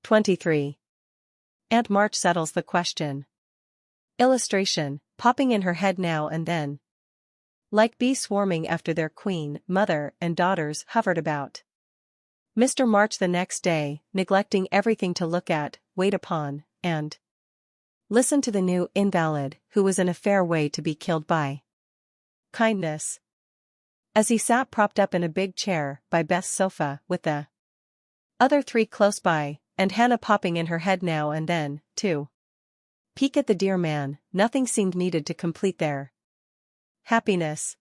23. Aunt March settles the question. Illustration, popping in her head now and then. Like bees swarming after their queen, mother and daughters hovered about Mr. March the next day, neglecting everything to look at, wait upon, and listen to the new invalid who was in a fair way to be killed by kindness. As he sat propped up in a big chair by Beth's sofa with the other three close by, and Hannah popping in her head now and then, too. Peek at the dear man, nothing seemed needed to complete their happiness.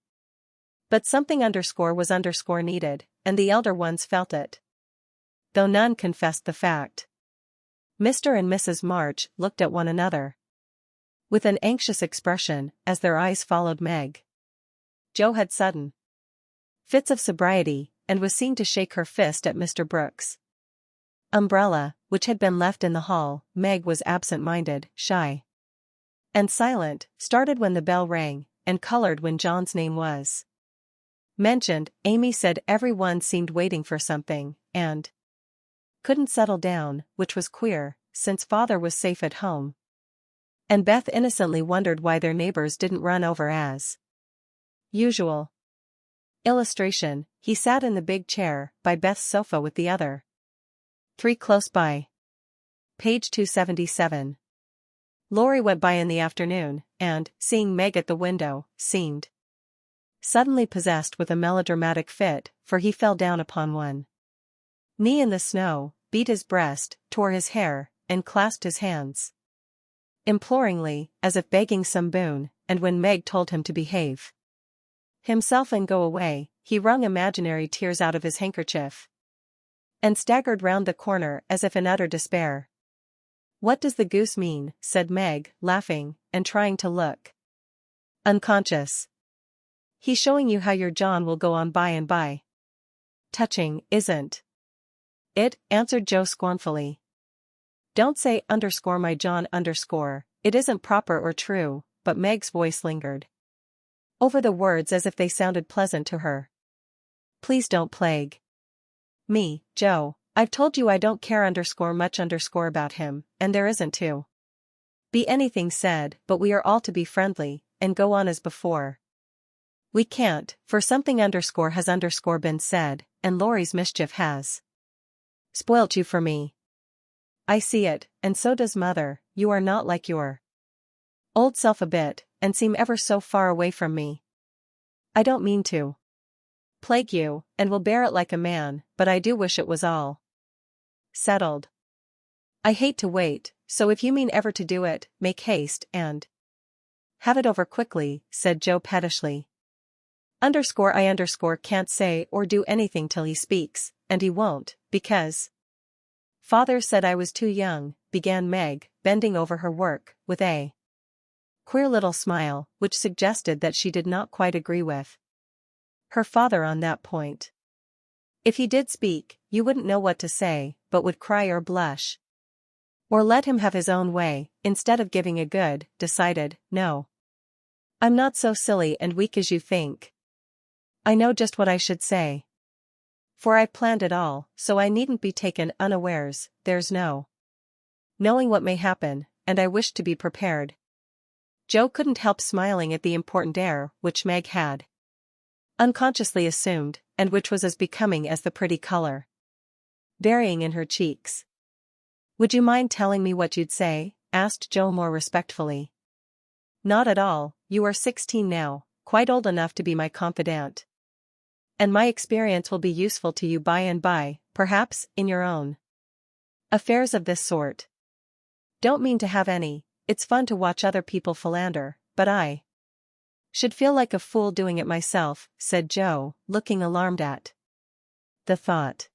But something was needed, and the elder ones felt it, though none confessed the fact. Mr. and Mrs. March looked at one another with an anxious expression as their eyes followed Meg. Jo had sudden fits of sobriety, and was seen to shake her fist at Mr. Brooks' umbrella, which had been left in the hall. Meg was absent-minded, shy, and silent, started when the bell rang, and colored when John's name was mentioned. Amy said everyone seemed waiting for something, and couldn't settle down, which was queer, since father was safe at home. And Beth innocently wondered why their neighbors didn't run over as usual. Illustration, he sat in the big chair by Beth's sofa with the other three close by. Page 277. Laurie went by in the afternoon, and, seeing Meg at the window, seemed suddenly possessed with a melodramatic fit, for he fell down upon one knee in the snow, beat his breast, tore his hair, and clasped his hands imploringly, as if begging some boon, and when Meg told him to behave himself and go away, he wrung imaginary tears out of his handkerchief and staggered round the corner as if in utter despair. "What does the goose mean?" said Meg, laughing, and trying to look unconscious. "He's showing you how your John will go on by and by. Touching, isn't it?" answered Jo scornfully. "Don't say my John it isn't proper or true," but Meg's voice lingered over the words as if they sounded pleasant to her. "Please don't plague me, Jo. I've told you I don't care much about him, and there isn't to be anything said, but we are all to be friendly, and go on as before. We can't, for something has been said, and Laurie's mischief has spoilt you for me. I see it, and so does mother. You are not like your old self a bit, and seem ever so far away from me. I don't mean to plague you, and will bear it like a man, but I do wish it was all settled. I hate to wait, so if you mean ever to do it, make haste and have it over quickly," said Jo pettishly. I can't say or do anything till he speaks, and he won't, because father said I was too young," began Meg, bending over her work, with a queer little smile, which suggested that she did not quite agree with her father on that point. "If he did speak, you wouldn't know what to say, but would cry or blush. Or let him have his own way, instead of giving a good, decided, no. I'm not so silly and weak as you think. I know just what I should say. For I've planned it all, so I needn't be taken unawares. There's no knowing what may happen, and I wish to be prepared." Jo couldn't help smiling at the important air which Meg had unconsciously assumed, and which was as becoming as the pretty color varying in her cheeks. "Would you mind telling me what you'd say?" asked Jo more respectfully. "Not at all. You are 16 now, quite old enough to be my confidant. And my experience will be useful to you by and by, perhaps, in your own affairs of this sort. Don't mean to have any. It's fun to watch other people philander, but I should feel like a fool doing it myself," said Jo, looking alarmed at the thought.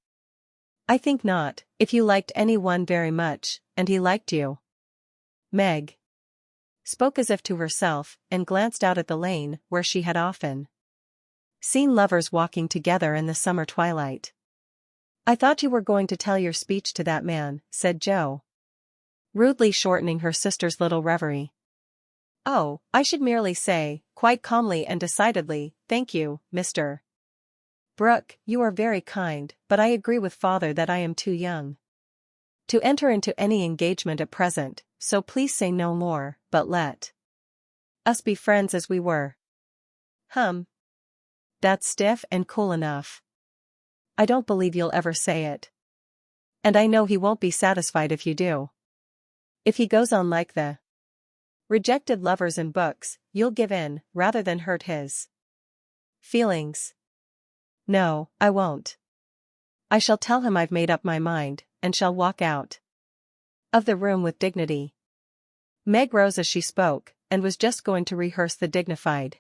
"I think not, if you liked anyone very much, and he liked you." Meg spoke as if to herself, and glanced out at the lane where she had often seen lovers walking together in the summer twilight. "I thought you were going to tell your speech to that man," said Jo, rudely shortening her sister's little reverie. "Oh, I should merely say, quite calmly and decidedly, thank you, Mr. Brooke, you are very kind, but I agree with father that I am too young to enter into any engagement at present, so please say no more, but let us be friends as we were. That's stiff and cool enough. I don't believe you'll ever say it. And I know he won't be satisfied if you do. If he goes on like the rejected lovers in books, you'll give in, rather than hurt his feelings. No, I won't. I shall tell him I've made up my mind, and shall walk out of the room with dignity. Meg rose as she spoke, and was just going to rehearse the dignified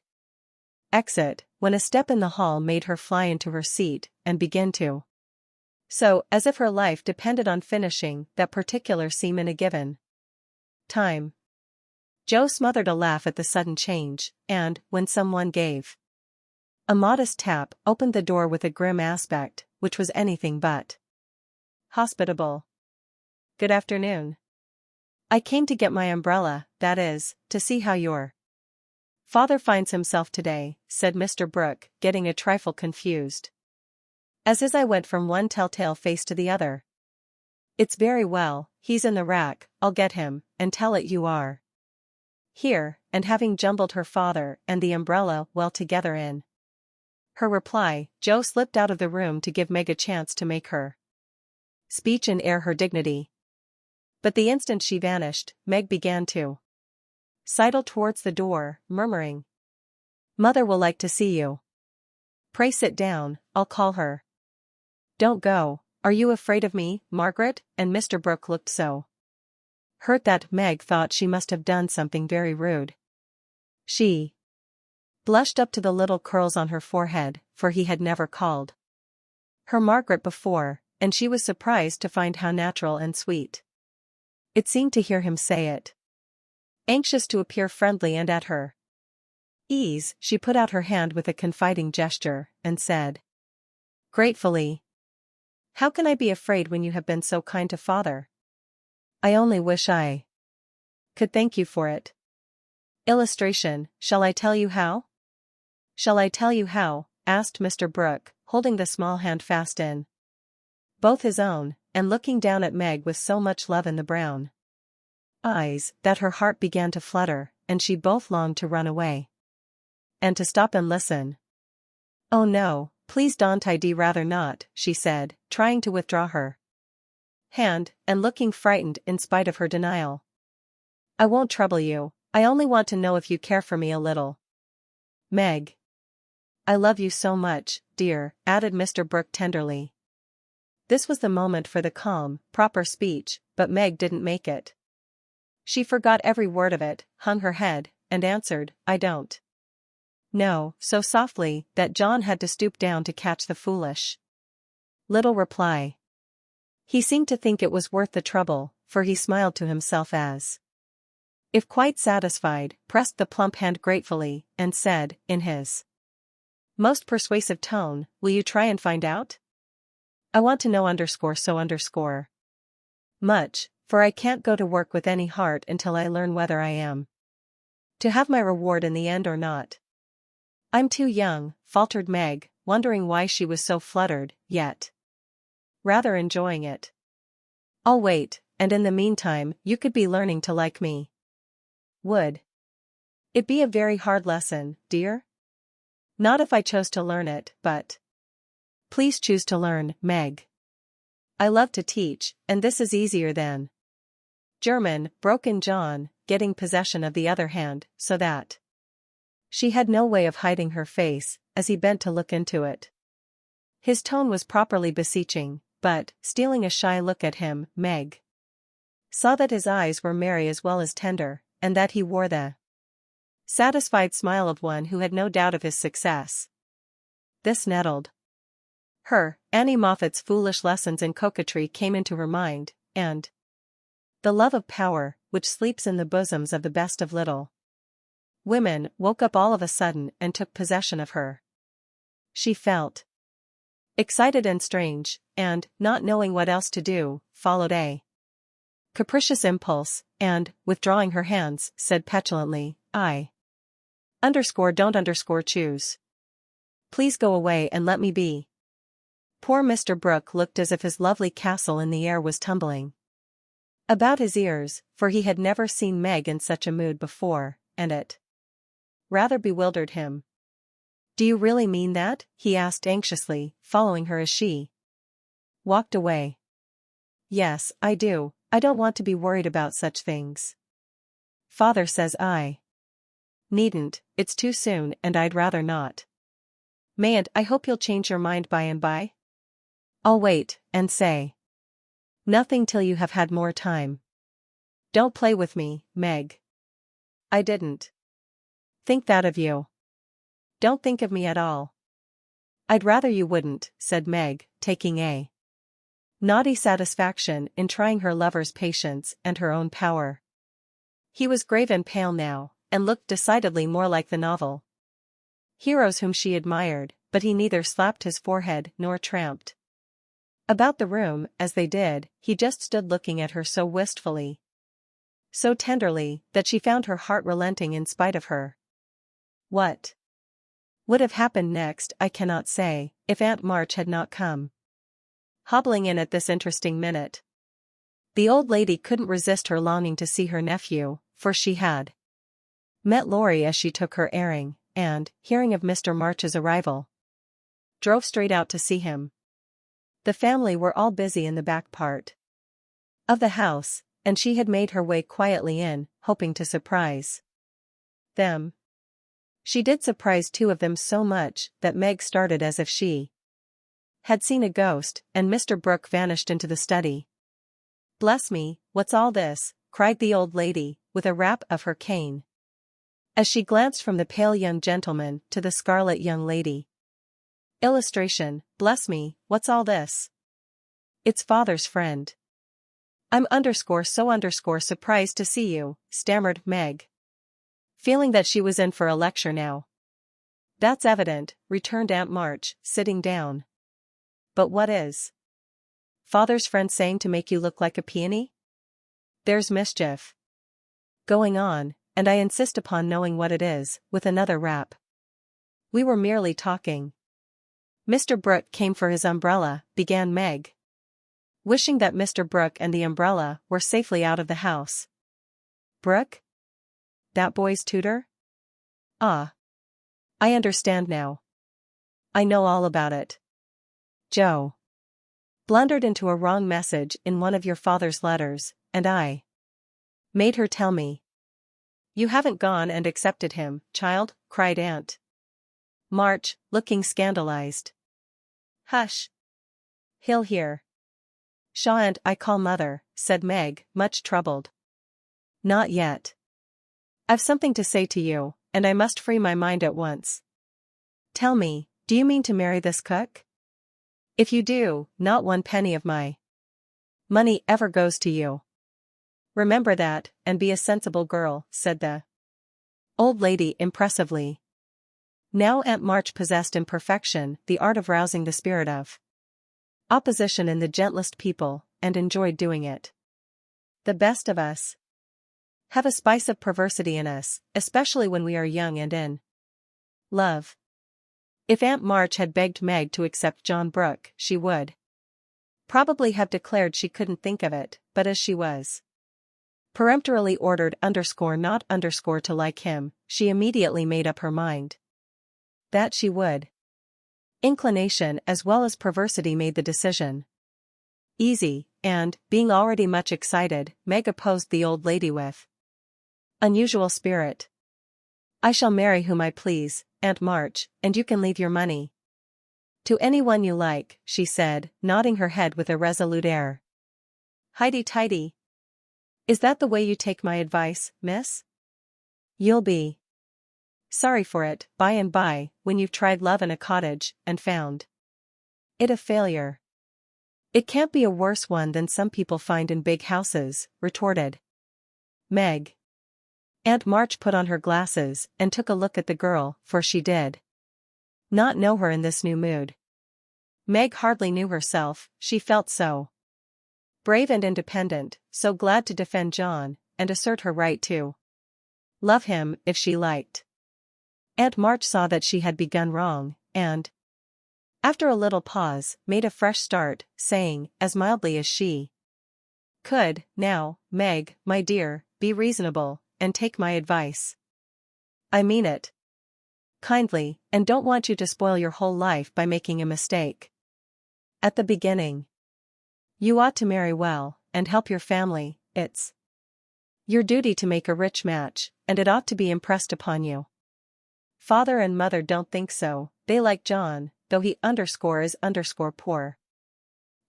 exit, when a step in the hall made her fly into her seat, and begin to sew as if her life depended on finishing that particular seam in a given time. Jo smothered a laugh at the sudden change, and, when someone gave a modest tap, opened the door with a grim aspect, which was anything but hospitable. "Good afternoon. I came to get my umbrella, that is, to see how your father finds himself today," said Mr. Brooke, getting a trifle confused as his eye went from one telltale face to the other. "It's very well, he's in the rack, I'll get him, and tell it you are here," and having jumbled her father and the umbrella well together in her reply, Jo slipped out of the room to give Meg a chance to make her speech and air her dignity. But the instant she vanished, Meg began to sidle towards the door, murmuring, "Mother will like to see you. Pray sit down, I'll call her." "Don't go, are you afraid of me, Margaret?" And Mr. Brooke looked so hurt that Meg thought she must have done something very rude. She blushed up to the little curls on her forehead, for he had never called her Margaret before, and she was surprised to find how natural and sweet it seemed to hear him say it. Anxious to appear friendly and at her ease, she put out her hand with a confiding gesture, and said gratefully, "How can I be afraid when you have been so kind to father? I only wish I could thank you for it." Illustration, shall I tell you how? "Shall I tell you how?" asked Mr. Brooke, holding the small hand fast in both his own, and looking down at Meg with so much love in the brown eyes, that her heart began to flutter, and she both longed to run away and to stop and listen. "Oh no, please don't, I'd rather not," she said, trying to withdraw her hand, and looking frightened in spite of her denial. "I won't trouble you, I only want to know if you care for me a little. Meg. I love you so much, dear," added Mr. Brooke tenderly. This was the moment for the calm, proper speech, but Meg didn't make it. She forgot every word of it, hung her head, and answered, "I don't know," so softly that John had to stoop down to catch the foolish little reply. He seemed to think it was worth the trouble, for he smiled to himself as if quite satisfied, pressed the plump hand gratefully, and said, in his most persuasive tone, "Will you try and find out? I want to know _so_. Much, for I can't go to work with any heart until I learn whether I am to have my reward in the end or not." "I'm too young," faltered Meg, wondering why she was so fluttered, yet rather enjoying it. "I'll wait, and in the meantime you could be learning to like me." "Would it be a very hard lesson, dear?" "Not if I chose to learn it, but please choose to learn, Meg. I love to teach, and this is easier than German," broke in John, getting possession of the other hand, so that she had no way of hiding her face, as he bent to look into it. His tone was properly beseeching, but, stealing a shy look at him, Meg saw that his eyes were merry as well as tender, and that he wore the satisfied smile of one who had no doubt of his success. This nettled her. Annie Moffat's foolish lessons in coquetry came into her mind, and the love of power, which sleeps in the bosoms of the best of little women, woke up all of a sudden and took possession of her. She felt excited and strange, and, not knowing what else to do, followed a capricious impulse, and, withdrawing her hands, said petulantly, "I don't choose. Please go away and let me be." Poor Mr. Brooke looked as if his lovely castle in the air was tumbling. about his ears, for he had never seen Meg in such a mood before, and it rather bewildered him. "Do you really mean that?" he asked anxiously, following her as she walked away. "Yes, I do. I don't want to be worried about such things. Father says I needn't, it's too soon and I'd rather not." "Mayn't I hope you'll change your mind by and by?" "I'll wait, and say nothing till you have had more time." "Don't play with me, Meg. I didn't think that of you." "Don't think of me at all." "I'd rather you wouldn't," said Meg, taking a naughty satisfaction in trying her lover's patience and her own power. He was grave and pale now, and looked decidedly more like the novel heroes whom she admired, but he neither slapped his forehead nor tramped about the room as they did. He just stood looking at her so wistfully, so tenderly, that she found her heart relenting in spite of her. What would have happened next I cannot say, if Aunt March had not come hobbling in at this interesting minute. The old lady couldn't resist her longing to see her nephew, for she had met Laurie as she took her airing, and, hearing of Mr. March's arrival, drove straight out to see him. The family were all busy in the back part of the house, and she had made her way quietly in, hoping to surprise them. She did surprise two of them so much that Meg started as if she had seen a ghost, and Mr. Brooke vanished into the study. "Bless me, what's all this?" cried the old lady, with a rap of her cane, as she glanced from the pale young gentleman to the scarlet young lady. Illustration: "Bless me, what's all this? It's father's friend. I'm so surprised to see you," stammered Meg, feeling that she was in for a lecture now. "That's evident," returned Aunt March, sitting down. "But what is father's friend saying to make you look like a peony? There's mischief going on, and I insist upon knowing what it is," with another rap. "We were merely talking." "Mr. Brooke came for his umbrella," began Meg, wishing that Mr. Brooke and the umbrella were safely out of the house. "Brooke? That boy's tutor? Ah. I understand now. I know all about it. Joe blundered into a wrong message in one of your father's letters, and I made her tell me." "You haven't gone and accepted him, child?" cried Aunt March, looking scandalized. "Hush. He'll hear." "Shan't I call mother?" said Meg, much troubled. "Not yet. I've something to say to you, and I must free my mind at once. Tell me, do you mean to marry this cook? If you do, not one penny of my money ever goes to you. Remember that, and be a sensible girl," said the old lady impressively. Now Aunt March possessed in perfection the art of rousing the spirit of opposition in the gentlest people, and enjoyed doing it. The best of us have a spice of perversity in us, especially when we are young and in love. If Aunt March had begged Meg to accept John Brooke, she would probably have declared she couldn't think of it, but as she was peremptorily ordered not to like him, she immediately made up her mind that she would. Inclination as well as perversity made the decision easy, and, being already much excited, Meg opposed the old lady with unusual spirit. "I shall marry whom I please, Aunt March, and you can leave your money to anyone you like," she said, nodding her head with a resolute air. "Highty-tighty. Is that the way you take my advice, miss? You'll be sorry for it, by and by, when you've tried love in a cottage, and found it a failure." "It can't be a worse one than some people find in big houses," retorted Meg. Aunt March put on her glasses and took a look at the girl, for she did not know her in this new mood. Meg hardly knew herself, she felt so brave and independent, so glad to defend John, and assert her right to love him if she liked. Aunt March saw that she had begun wrong, and, after a little pause, made a fresh start, saying, as mildly as she Now, Meg, my dear, be reasonable, and take my advice. I mean it kindly, and don't want you to spoil your whole life by making a mistake. At the beginning, you ought to marry well, and help your family. It's your duty to make a rich match, and it ought to be impressed upon you. Father and mother don't think so, they like John, though he is poor.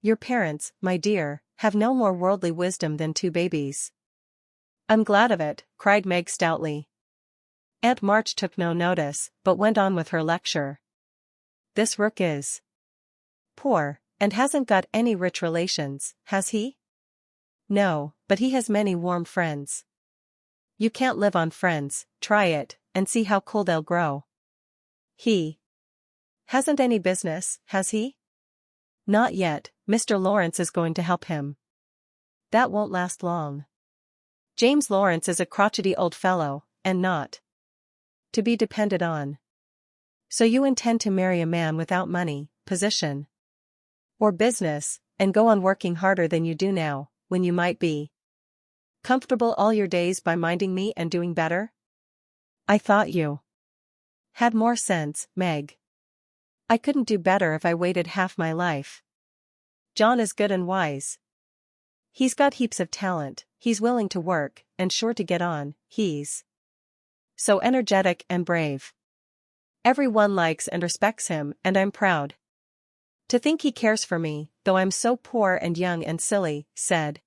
Your parents, my dear, have no more worldly wisdom than two babies. I'm glad of it, cried Meg stoutly. Aunt March took no notice, but went on with her lecture. This Rook is poor, and hasn't got any rich relations, has he? No, but he has many warm friends. You can't live on friends, try it, and see how cool they'll grow. He hasn't any business, has he? Not yet, Mr. Lawrence is going to help him. That won't last long. James Lawrence is a crotchety old fellow, and not to be depended on. So you intend to marry a man without money, position, or business, and go on working harder than you do now, when you might be comfortable all your days by minding me and doing better? I thought you had more sense, Meg. I couldn't do better if I waited half my life. John is good and wise. He's got heaps of talent, he's willing to work, and sure to get on, he's so energetic and brave. Everyone likes and respects him, and I'm proud to think he cares for me, though I'm so poor and young and silly, said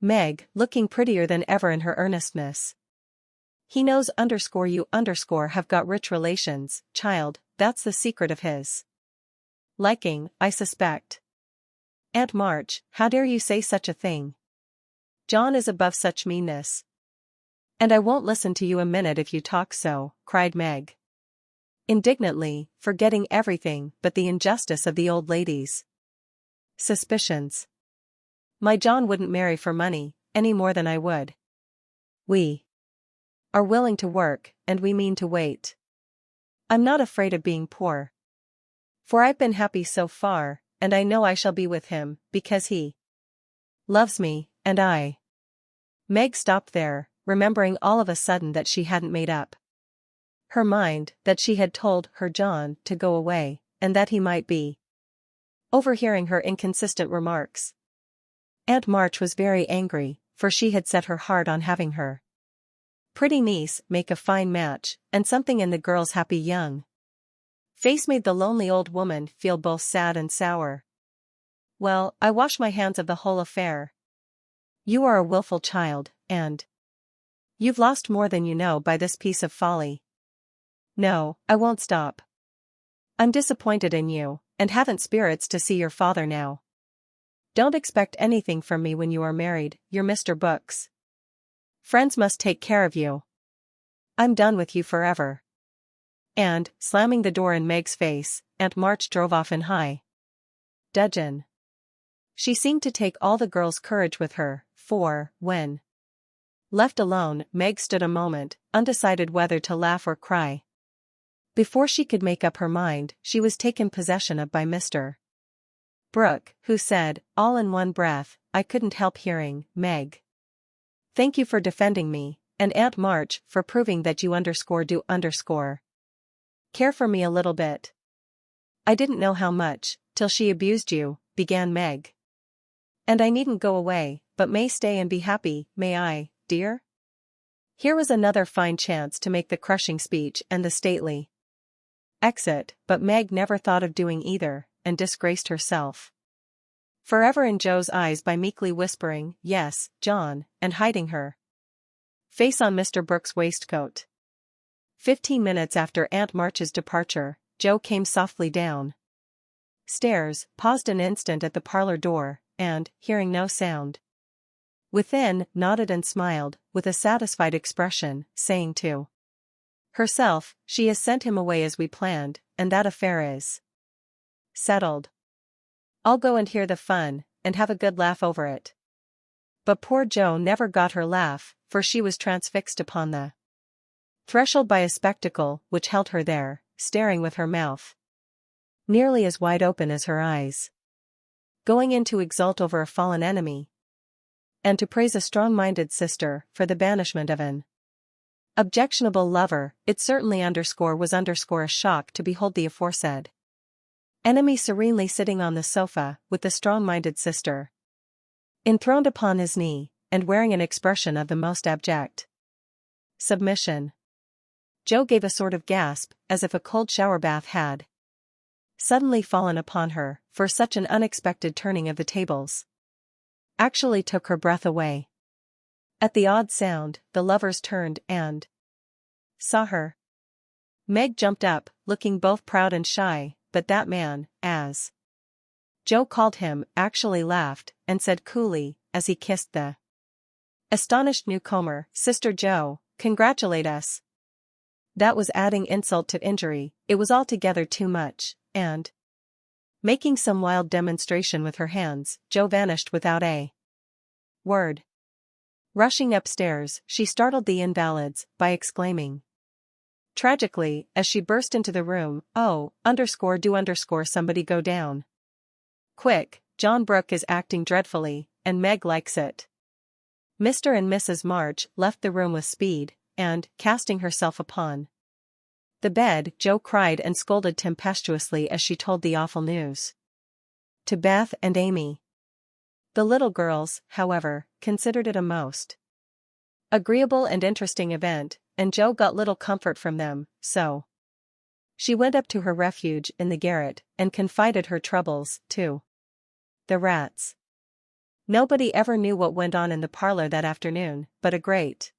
Meg, looking prettier than ever in her earnestness. He knows you have got rich relations, child, that's the secret of his liking, I suspect. Aunt March, how dare you say such a thing? John is above such meanness. And I won't listen to you a minute if you talk so, cried Meg indignantly, forgetting everything but the injustice of the old lady's suspicions. My John wouldn't marry for money, any more than I would. We are willing to work, and we mean to wait. I'm not afraid of being poor. For I've been happy so far, and I know I shall be with him, because he loves me, and I. Meg stopped there, remembering all of a sudden that she hadn't made up her mind, that she had told her John to go away, and that he might be overhearing her inconsistent remarks. Aunt March was very angry, for she had set her heart on having her pretty niece make a fine match, and something in the girl's happy young face made the lonely old woman feel both sad and sour. Well, I wash my hands of the whole affair. You are a willful child, and you've lost more than you know by this piece of folly. No, I won't stop. I'm disappointed in you, and haven't spirits to see your father now. Don't expect anything from me when you are married, you're Mr. Books. Friends must take care of you. I'm done with you forever. And, slamming the door in Meg's face, Aunt March drove off in high dudgeon. She seemed to take all the girl's courage with her, for, when left alone, Meg stood a moment, undecided whether to laugh or cry. Before she could make up her mind, she was taken possession of by Mr. Brooke, who said, all in one breath, I couldn't help hearing, Meg. Thank you for defending me, and Aunt March for proving that you care for me a little bit. I didn't know how much, till she abused you, began Meg. And I needn't go away, but may stay and be happy, may I, dear? Here was another fine chance to make the crushing speech and the stately exit, but Meg never thought of doing either, and disgraced herself forever in Joe's eyes by meekly whispering, yes, John, and hiding her face on Mr. Brooks' waistcoat. 15 minutes after Aunt March's departure, Joe came softly down stairs, paused an instant at the parlor door, and, hearing no sound within, nodded and smiled, with a satisfied expression, saying to herself, she has sent him away as we planned, and that affair is settled. I'll go and hear the fun, and have a good laugh over it. But poor Joe never got her laugh, for she was transfixed upon the threshold by a spectacle which held her there, staring with her mouth nearly as wide open as her eyes. Going in to exult over a fallen enemy. And to praise a strong-minded sister for the banishment of an objectionable lover, it certainly was a shock to behold the aforesaid enemy serenely sitting on the sofa with the strong-minded sister enthroned upon his knee, and wearing an expression of the most abject submission. Jo gave a sort of gasp, as if a cold shower bath had suddenly fallen upon her, for such an unexpected turning of the tables actually took her breath away. At the odd sound, the lovers turned and saw her. Meg jumped up, looking both proud and shy, but that man, as Jo called him, actually laughed, and said coolly, as he kissed the astonished newcomer, "Sister Jo, congratulate us." That was adding insult to injury, it was altogether too much, and making some wild demonstration with her hands, Jo vanished without a word. Rushing upstairs, she startled the invalids by exclaiming tragically, as she burst into the room, "Oh, somebody go down. Quick, John Brooke is acting dreadfully, and Meg likes it." Mr. and Mrs. March left the room with speed, and, casting herself upon the bed, Jo cried and scolded tempestuously as she told the awful news to Beth and Amy. The little girls, however, considered it a most agreeable and interesting event, and Jo got little comfort from them, so she went up to her refuge in the garret, and confided her troubles to the rats. Nobody ever knew what went on in the parlor that afternoon, but a great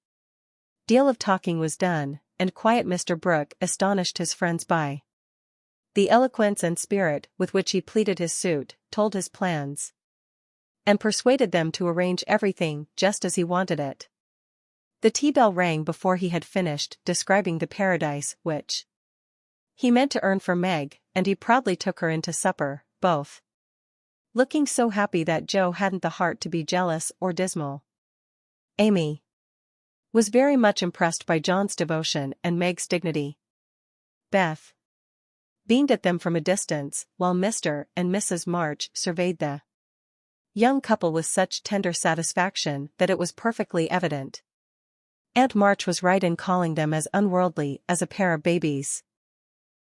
deal of talking was done, and quiet Mr. Brooke astonished his friends by the eloquence and spirit with which he pleaded his suit, told his plans, and persuaded them to arrange everything just as he wanted it. The tea bell rang before he had finished describing the paradise which he meant to earn for Meg, and he proudly took her in to supper, both looking so happy that Jo hadn't the heart to be jealous or dismal. Amy was very much impressed by John's devotion and Meg's dignity. Beth beamed at them from a distance, while Mr. and Mrs. March surveyed the young couple with such tender satisfaction that it was perfectly evident Aunt March was right in calling them as unworldly as a pair of babies.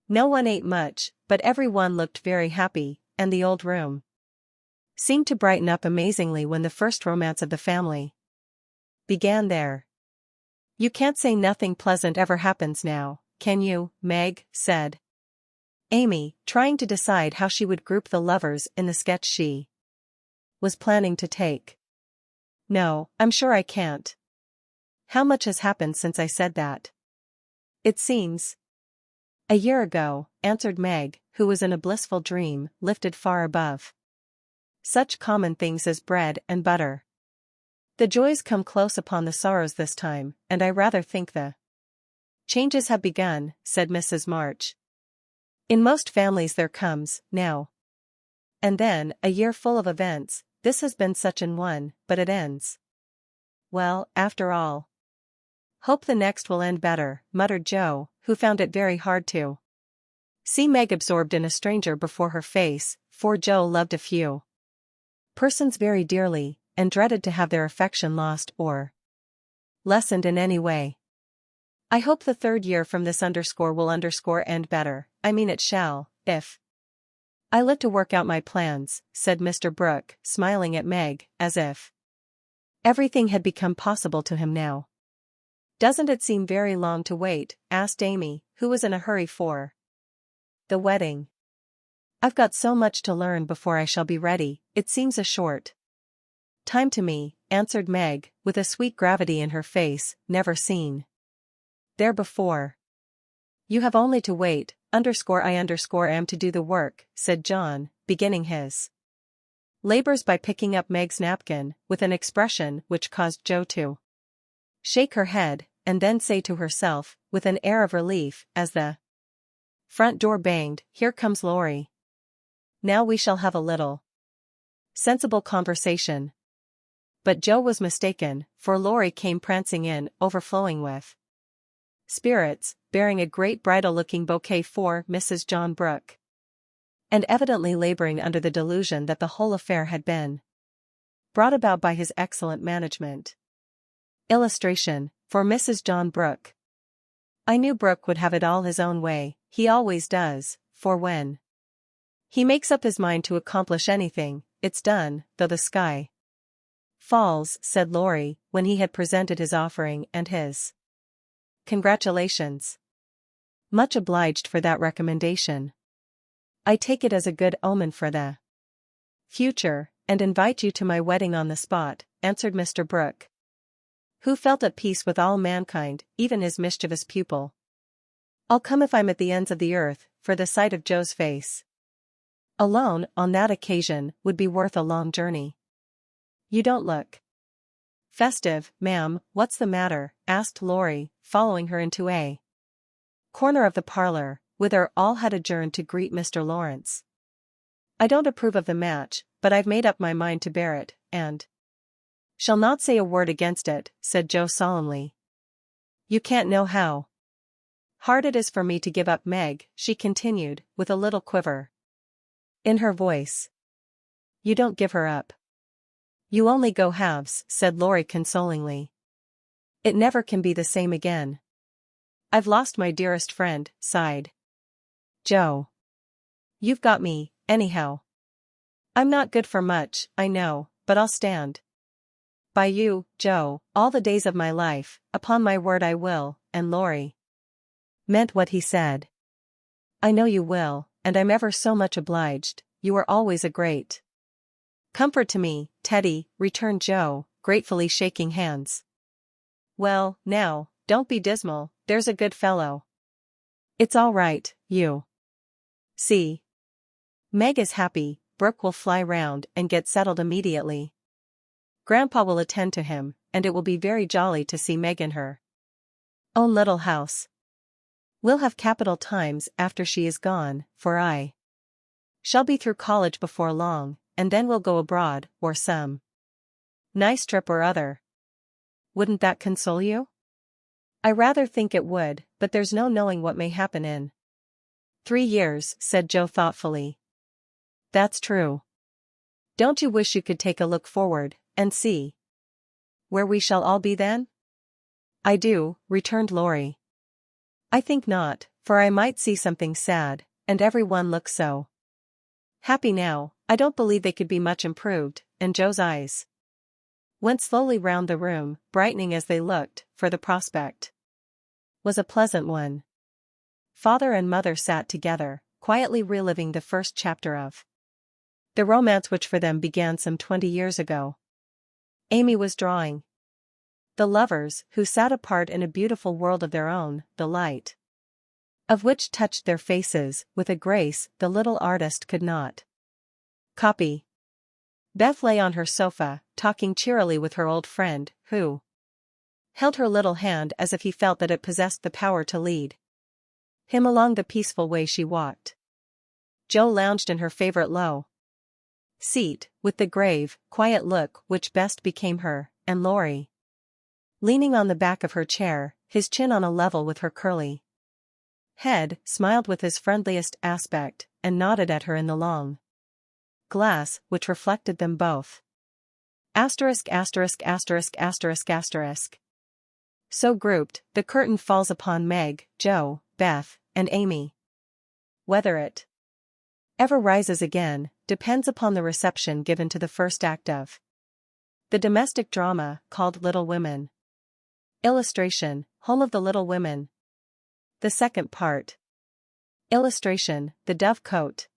No one ate much, but every one looked very happy, and the old room seemed to brighten up amazingly when the first romance of the family began there. "You can't say nothing pleasant ever happens now, can you, Meg?" said Amy, trying to decide how she would group the lovers in the sketch she was planning to take. "No, I'm sure I can't. How much has happened since I said that?" "It seems a year ago," answered Meg, who was in a blissful dream, lifted far above such common things as bread and butter. "The joys come close upon the sorrows this time, and I rather think the changes have begun," said Mrs. March. "In most families there comes, now and then, a year full of events. This has been such an one, but it ends well, after all." "Hope the next will end better," muttered Jo, who found it very hard to see Meg absorbed in a stranger before her face, for Jo loved a few persons very dearly, and dreaded to have their affection lost or lessened in any way. "I hope the third year from this will end better. I mean it shall, if I live to work out my plans," said Mr. Brooke, smiling at Meg, as if everything had become possible to him now. "Doesn't it seem very long to wait?" asked Amy, who was in a hurry for the wedding. "I've got so much to learn before I shall be ready, it seems a short time to me," answered Meg, with a sweet gravity in her face, never seen there before. "You have only to wait, I am to do the work," said John, beginning his labors by picking up Meg's napkin, with an expression which caused Jo to shake her head, and then say to herself, with an air of relief, as the front door banged, "Here comes Laurie. Now we shall have a little sensible conversation." But Jo was mistaken, for Laurie came prancing in, overflowing with spirits, bearing a great bridal-looking bouquet for Mrs. John Brooke, and evidently laboring under the delusion that the whole affair had been brought about by his excellent management. Illustration, for Mrs. John Brooke. I knew Brooke would have it all his own way, he always does, for when he makes up his mind to accomplish anything, it's done, though the sky falls, said Laurie, when he had presented his offering and his congratulations. Much obliged for that recommendation. I take it as a good omen for the future, and invite you to my wedding on the spot, answered Mr. Brooke, who felt at peace with all mankind, even his mischievous pupil. I'll come if I'm at the ends of the earth, for the sight of Joe's face alone, on that occasion, would be worth a long journey. You don't look festive, ma'am, what's the matter? Asked Laurie, following her into a corner of the parlor, whither all had adjourned to greet Mr. Lawrence. I don't approve of the match, but I've made up my mind to bear it, and shall not say a word against it, said Joe solemnly. You can't know how hard it is for me to give up Meg, she continued, with a little quiver in her voice. You don't give her up. You only go halves, said Laurie consolingly. It never can be the same again. I've lost my dearest friend, sighed Joe. You've got me, anyhow. I'm not good for much, I know, but I'll stand by you, Joe, all the days of my life, upon my word I will, and Laurie meant what he said. I know you will, and I'm ever so much obliged, you are always a great comfort to me, Teddy, returned Joe, gratefully shaking hands. Well, now, don't be dismal, there's a good fellow. It's all right, you see. Meg is happy, Brooke will fly round and get settled immediately. Grandpa will attend to him, and it will be very jolly to see Meg in her own little house. We'll have capital times after she is gone, for I shall be through college before long, and then we'll go abroad, or some nice trip or other. Wouldn't that console you? I rather think it would, but there's no knowing what may happen in 3 years, said Joe thoughtfully. That's true. Don't you wish you could take a look forward, and see where we shall all be then? I do, returned Laurie. I think not, for I might see something sad, and every one looks so happy now, I don't believe they could be much improved, and Joe's eyes went slowly round the room, brightening as they looked, for the prospect was a pleasant one. Father and mother sat together, quietly reliving the first chapter of the romance which for them began some 20 years ago. Amy was drawing the lovers, who sat apart in a beautiful world of their own, the light of which touched their faces with a grace the little artist could not copy. Beth lay on her sofa, talking cheerily with her old friend, who held her little hand as if he felt that it possessed the power to lead him along the peaceful way she walked. Joe lounged in her favorite low seat, with the grave, quiet look which best became her, and Laurie leaning on the back of her chair, his chin on a level with her curly head, smiled with his friendliest aspect, and nodded at her in the long glass, which reflected them both. Asterisk asterisk asterisk asterisk asterisk. So grouped, the curtain falls upon Meg, Joe, Beth, and Amy. Whether it ever rises again, depends upon the reception given to the first act of the domestic drama, called Little Women. Illustration, Home of the Little Women. The second part. Illustration, The Dove Cote.